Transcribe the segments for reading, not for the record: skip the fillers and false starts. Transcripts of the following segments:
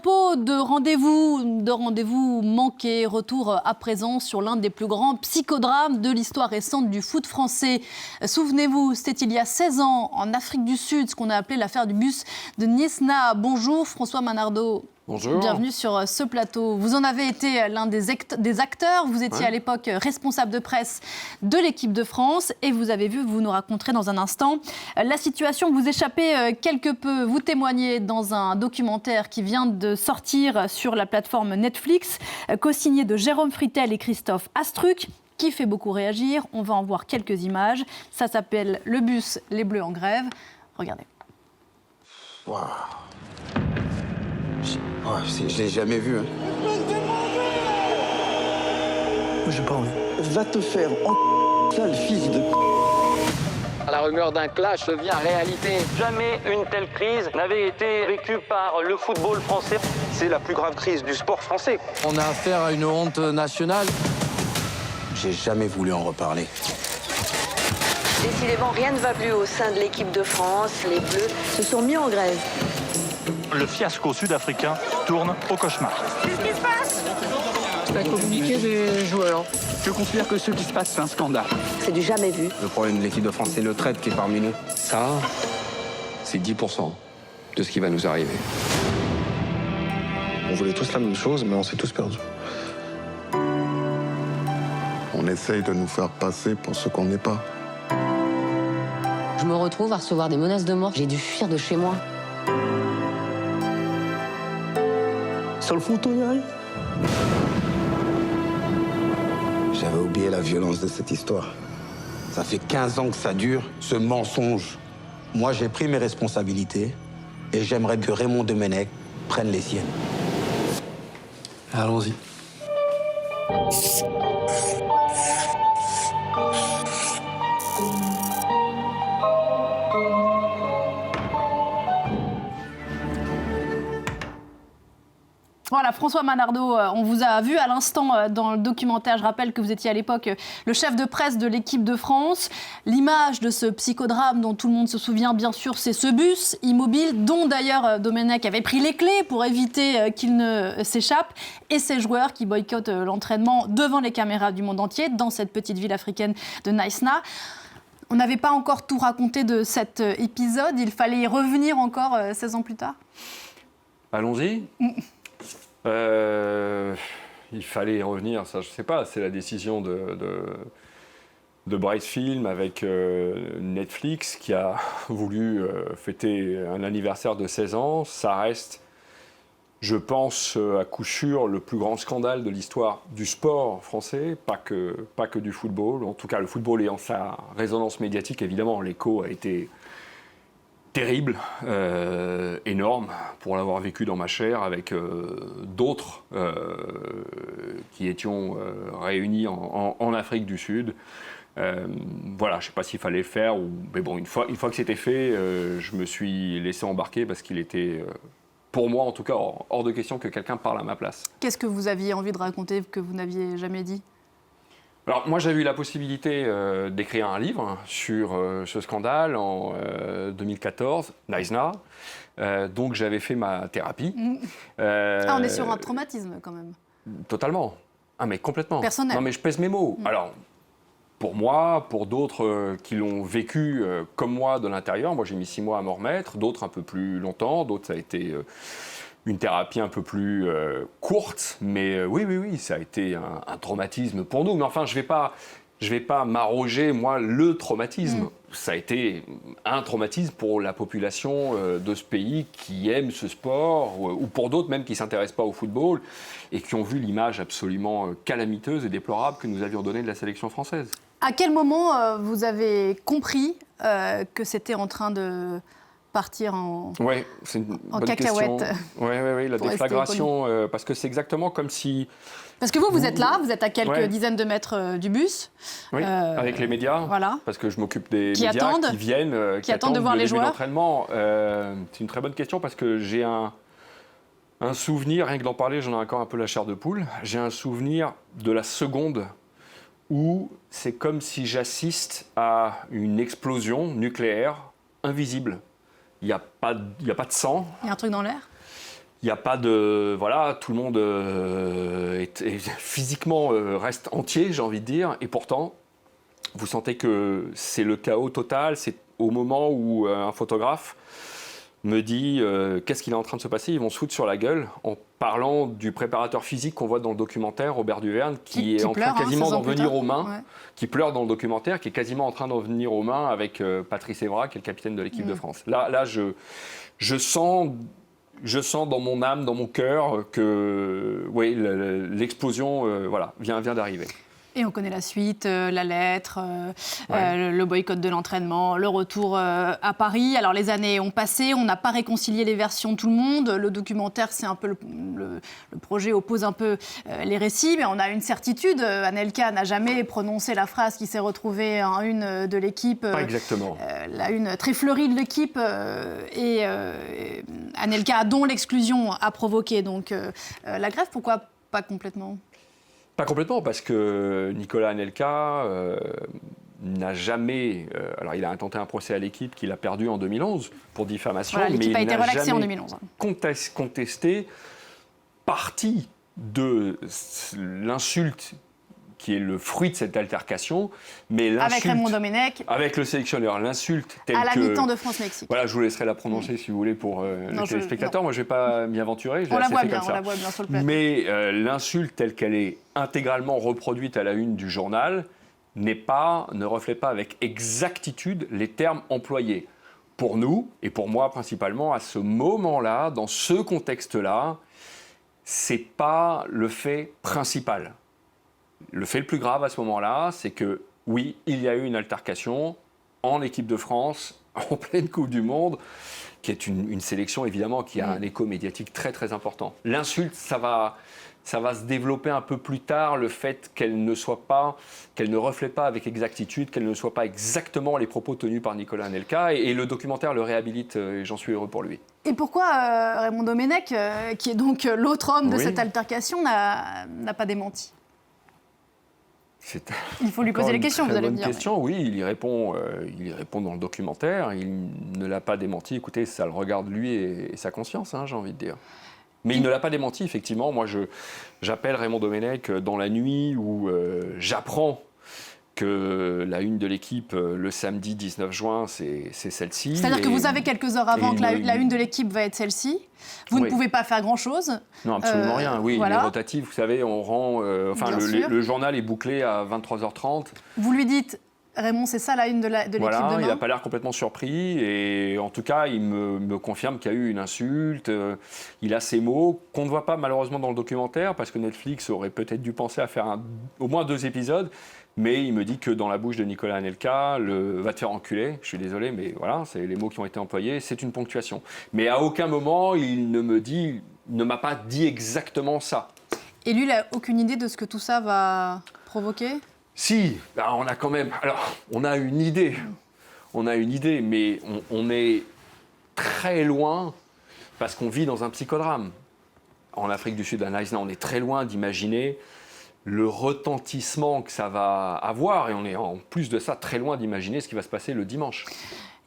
propos de rendez-vous manqués, retour à présent sur l'un des plus grands psychodrames de l'histoire récente du foot français. Souvenez-vous, c'était il y a 16 ans, en Afrique du Sud, ce qu'on a appelé l'affaire du bus de Niesna. Bonjour François Manardo. Bonjour. Bienvenue sur ce plateau. Vous en avez été l'un des acteurs. Vous étiez à l'époque responsable de presse de l'équipe de France et vous avez vu, vous nous raconterez dans un instant, la situation. Vous échappez quelque peu. Vous témoignez dans un documentaire qui vient de sortir sur la plateforme Netflix, co-signé de Jérôme Fritel et Christophe Astruc, qui fait beaucoup réagir. On va en voir quelques images. Ça s'appelle Le bus, les Bleus en grève. Regardez. Waouh. Je l'ai jamais vu. Hein. Moi, j'ai pas envie. Va te faire sale fils de... La rumeur d'un clash devient réalité. Jamais une telle crise n'avait été vécue par le football français. C'est la plus grave crise du sport français. On a affaire à une honte nationale. J'ai jamais voulu en reparler. Décidément, rien ne va plus au sein de l'équipe de France. Les Bleus se sont mis en grève. Le fiasco sud-africain tourne au cauchemar. Qu'est-ce qui se passe? C'est un communiqué des joueurs. Je considère que ce qui se passe, c'est un scandale. C'est du jamais vu. Le problème de l'équipe de France, c'est le traître qui est parmi nous. Ça, c'est 10% de ce qui va nous arriver. On voulait tous la même chose, mais on s'est tous perdus. On essaye de nous faire passer pour ce qu'on n'est pas. Je me retrouve à recevoir des menaces de mort. J'ai dû fuir de chez moi. Sur le foot, on y arrive. J'avais oublié la violence de cette histoire. Ça fait 15 ans que ça dure, ce mensonge. Moi, j'ai pris mes responsabilités et j'aimerais que Raymond Domenech prenne les siennes. Allons-y. Voilà, François Manardo, on vous a vu à l'instant dans le documentaire. Je rappelle que vous étiez à l'époque le chef de presse de l'équipe de France. L'image de ce psychodrame dont tout le monde se souvient, bien sûr, c'est ce bus immobile, dont d'ailleurs Domenech avait pris les clés pour éviter qu'il ne s'échappe, et ces joueurs qui boycottent l'entraînement devant les caméras du monde entier dans cette petite ville africaine de Niesna. On n'avait pas encore tout raconté de cet épisode. Il fallait y revenir encore 16 ans plus tard. Allons-y. Il fallait y revenir, ça je sais pas, c'est la décision de Bright Film avec Netflix qui a voulu fêter un anniversaire de 16 ans. Ça reste, je pense, à coup sûr le plus grand scandale de l'histoire du sport français, pas que du football. En tout cas, le football ayant sa résonance médiatique, évidemment, l'écho a été terrible, énorme, pour l'avoir vécu dans ma chair avec d'autres qui étions réunis en Afrique du Sud. Voilà, je ne sais pas s'il fallait le faire, mais bon, une fois que c'était fait, je me suis laissé embarquer parce qu'il était, pour moi en tout cas, hors de question que quelqu'un parle à ma place. Qu'est-ce que vous aviez envie de raconter que vous n'aviez jamais dit ? Alors moi j'avais eu la possibilité d'écrire un livre sur ce scandale en 2014, Niesna, donc j'avais fait ma thérapie. On est sur un traumatisme quand même. Totalement, mais complètement. Personnel. Non mais je pèse mes mots. Alors pour moi, pour d'autres qui l'ont vécu comme moi de l'intérieur, moi j'ai mis 6 mois à m'en remettre, d'autres un peu plus longtemps, d'autres ça a été... une thérapie un peu plus courte, mais oui, ça a été un traumatisme pour nous. Mais enfin, je vais pas m'arroger, moi, le traumatisme. Ça a été un traumatisme pour la population de ce pays qui aime ce sport, ou pour d'autres même qui ne s'intéressent pas au football, et qui ont vu l'image absolument calamiteuse et déplorable que nous avions donnée de la sélection française. À quel moment vous avez compris que c'était en train de... partir en c'est une bonne cacahuète. Question. Oui, la déflagration, parce que c'est exactement comme si... Parce que vous êtes là, vous êtes à quelques dizaines de mètres du bus. Oui, avec les médias, voilà. Parce que je m'occupe des médias qui viennent, qui attendent de voir le les début joueurs. d'entraînement. C'est une très bonne question parce que j'ai un souvenir, rien que d'en parler, j'en ai encore un peu la chair de poule, j'ai un souvenir de la seconde où c'est comme si j'assiste à une explosion nucléaire invisible. Il n'y a pas de sang. Il y a un truc dans l'air ? Il n'y a pas de... Voilà, tout le monde physiquement reste entier, j'ai envie de dire. Et pourtant, vous sentez que c'est le chaos total. C'est au moment où un photographe me dit qu'est-ce qu'il est en train de se passer. Ils vont se foutre sur la gueule en parlant du préparateur physique qu'on voit dans le documentaire, Robert Duverne, qui est en train quasiment d'en venir aux mains, qui pleure dans le documentaire, qui est quasiment en train d'en venir aux mains avec Patrice Evra, qui est le capitaine de l'équipe de France. Là, je sens dans mon âme, dans mon cœur, que oui, l'explosion vient d'arriver. Et on connaît la suite, la lettre, le boycott de l'entraînement, le retour à Paris. Alors les années ont passé, on n'a pas réconcilié les versions de tout le monde. Le documentaire, c'est un peu le projet oppose un peu les récits, mais on a une certitude. Anelka n'a jamais prononcé la phrase qui s'est retrouvée en une de l'équipe. Pas exactement. La une très fleurie de l'équipe et Anelka, dont l'exclusion a provoqué donc la grève. Pourquoi pas complètement ? Pas complètement, parce que Nicolas Anelka n'a jamais... alors, il a intenté un procès à l'équipe qu'il a perdu en 2011 pour diffamation, voilà, mais il a été n'a relaxée jamais en 2011. Contesté partie de l'insulte qui est le fruit de cette altercation, mais l'insulte... Avec Raymond Domenech. Avec le sélectionneur, l'insulte telle que... À la mi-temps de France-Mexique. Voilà, je vous laisserai la prononcer si vous voulez pour les téléspectateurs. Moi, je ne vais pas m'y aventurer. On la voit bien sur le plateau. Mais l'insulte telle qu'elle est intégralement reproduite à la une du journal ne reflète pas avec exactitude les termes employés. Pour nous, et pour moi principalement, à ce moment-là, dans ce contexte-là, ce n'est pas le fait principal. Le fait le plus grave à ce moment-là, c'est que, oui, il y a eu une altercation en équipe de France, en pleine Coupe du Monde, qui est une sélection, évidemment, qui a un écho médiatique très, très important. L'insulte, ça va se développer un peu plus tard, le fait qu'elle ne reflète pas avec exactitude, qu'elle ne soit pas exactement les propos tenus par Nicolas Anelka, et le documentaire le réhabilite, et j'en suis heureux pour lui. Et pourquoi Raymond Domenech, qui est donc l'autre homme de cette altercation, n'a pas démenti ? Il faut lui poser les questions, vous allez me dire. Question, oui, il y répond dans le documentaire. Il ne l'a pas démenti. Écoutez, ça le regarde lui et sa conscience, j'ai envie de dire. Mais il ne l'a pas démenti, effectivement. Moi, j'appelle Raymond Domenech dans la nuit où j'apprends que la une de l'équipe, le samedi 19 juin, c'est celle-ci. C'est-à-dire que vous savez quelques heures avant que la une de l'équipe va être celle-ci. Vous ne pouvez pas faire grand-chose. Non, absolument rien. Oui, voilà. Il est rotatif. Vous savez, on rend... le journal est bouclé à 23h30. Vous lui dites... Raymond, c'est ça la une de l'équipe demain ? Il n'a pas l'air complètement surpris et en tout cas, il me confirme qu'il y a eu une insulte. Il a ces mots qu'on ne voit pas malheureusement dans le documentaire parce que Netflix aurait peut-être dû penser à faire au moins 2 épisodes. Mais il me dit que dans la bouche de Nicolas Anelka, va te faire enculer. Je suis désolé, mais voilà, c'est les mots qui ont été employés. C'est une ponctuation. Mais à aucun moment, il ne m'a pas dit exactement ça. Et lui, il n'a aucune idée de ce que tout ça va provoquer ? Si, on a quand même... Alors, on a une idée, mais on est très loin, parce qu'on vit dans un psychodrame. En Afrique du Sud, à Naïsna, on est très loin d'imaginer le retentissement que ça va avoir, et on est en plus de ça très loin d'imaginer ce qui va se passer le dimanche.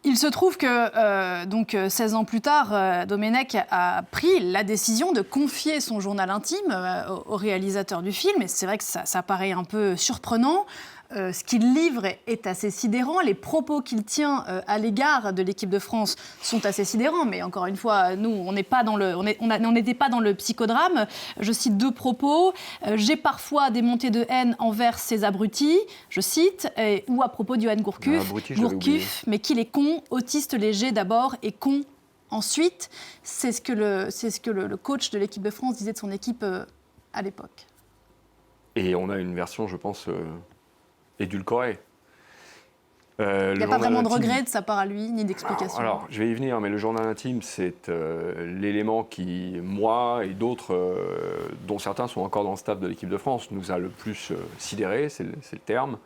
Il se trouve que, 16 ans plus tard, Domenech a pris la décision de confier son journal intime au réalisateur du film. Et c'est vrai que ça paraît un peu surprenant. Ce qu'il livre est assez sidérant. Les propos qu'il tient à l'égard de l'équipe de France sont assez sidérants. Mais encore une fois, nous, on n'était pas dans le psychodrame. Je cite 2 propos. J'ai parfois des montées de haine envers ces abrutis, je cite, ou à propos de Johan Gourcuff, mais qu'il est con, autiste léger d'abord et con ensuite. C'est ce que le coach de l'équipe de France disait de son équipe à l'époque. Et on a une version, je pense... édulcoré. Il n'y a pas vraiment de regret de sa part à lui, ni d'explication. Alors, je vais y venir, mais le journal intime, c'est l'élément qui, moi et d'autres, dont certains sont encore dans le staff de l'équipe de France, nous a le plus sidéré, c'est le terme,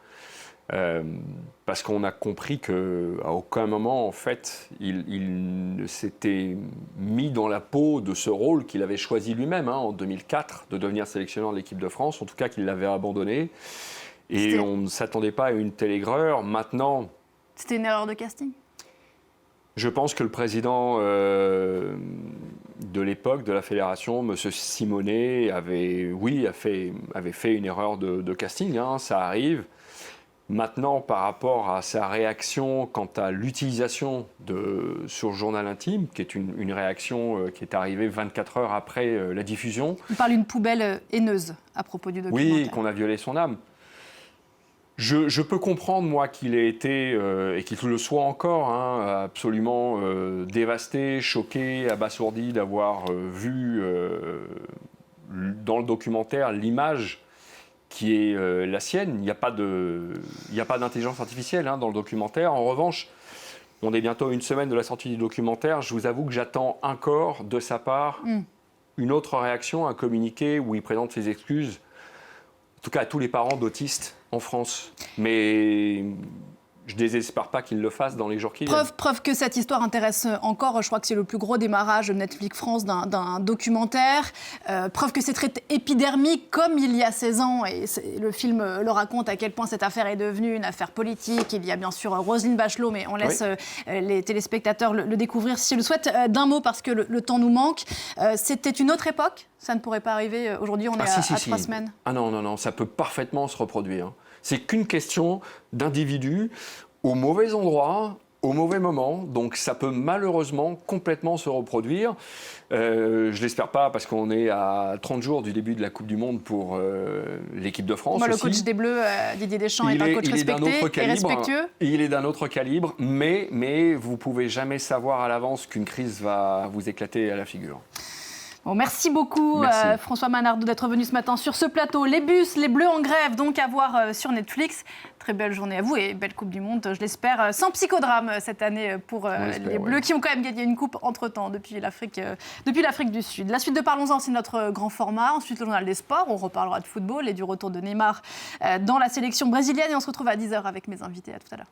parce qu'on a compris qu'à aucun moment, en fait, il ne s'était mis dans la peau de ce rôle qu'il avait choisi lui-même, en 2004, de devenir sélectionneur de l'équipe de France, en tout cas qu'il l'avait abandonné. Et on ne s'attendait pas à une telle aigreur. Maintenant... C'était une erreur de casting ? Je pense que le président de l'époque de la fédération, M. Simonet avait fait une erreur de casting, hein, ça arrive. Maintenant, par rapport à sa réaction quant à l'utilisation sur le journal intime, qui est une réaction qui est arrivée 24 heures après la diffusion. On parle d'une poubelle haineuse à propos du documentaire. Oui, qu'on a violé son âme. Je peux comprendre, moi, qu'il ait été, et qu'il le soit encore, hein, absolument dévasté, choqué, abasourdi d'avoir vu dans le documentaire l'image qui est la sienne. Il n'y a pas d'intelligence artificielle hein, dans le documentaire. En revanche, on est bientôt à une semaine de la sortie du documentaire. Je vous avoue que j'attends encore de sa part une autre réaction, un communiqué où il présente ses excuses, en tout cas à tous les parents d'autistes en France. Mais je ne désespère pas qu'il le fasse dans les jours qui viennent. Preuve que cette histoire intéresse encore. Je crois que c'est le plus gros démarrage de Netflix France d'un documentaire. Preuve que c'est très épidermique, comme il y a 16 ans. Et le film le raconte à quel point cette affaire est devenue une affaire politique. Il y a bien sûr Roselyne Bachelot, mais on laisse les téléspectateurs le découvrir s'ils le souhaitent. D'un mot, parce que le temps nous manque. C'était une autre époque. Ça ne pourrait pas arriver. Aujourd'hui, on est à 3 semaines. Ah non, ça peut parfaitement se reproduire. C'est qu'une question d'individu au mauvais endroit, au mauvais moment. Donc ça peut malheureusement complètement se reproduire. Je ne l'espère pas parce qu'on est à 30 jours du début de la Coupe du Monde pour l'équipe de France. Le coach des Bleus, Didier Deschamps, est un coach respecté et respectueux. Il est d'un autre calibre, mais vous ne pouvez jamais savoir à l'avance qu'une crise va vous éclater à la figure. Bon, merci beaucoup François Manardo d'être venu ce matin sur ce plateau. Les bus, les Bleus en grève, donc à voir sur Netflix. Très belle journée à vous et belle Coupe du Monde, je l'espère, sans psychodrame cette année pour les Bleus qui ont quand même gagné une coupe entre-temps depuis l'Afrique du Sud. La suite de Parlons-en, c'est notre grand format. Ensuite, le journal des sports, on reparlera de football et du retour de Neymar dans la sélection brésilienne. Et on se retrouve à 10h avec mes invités. À tout à l'heure.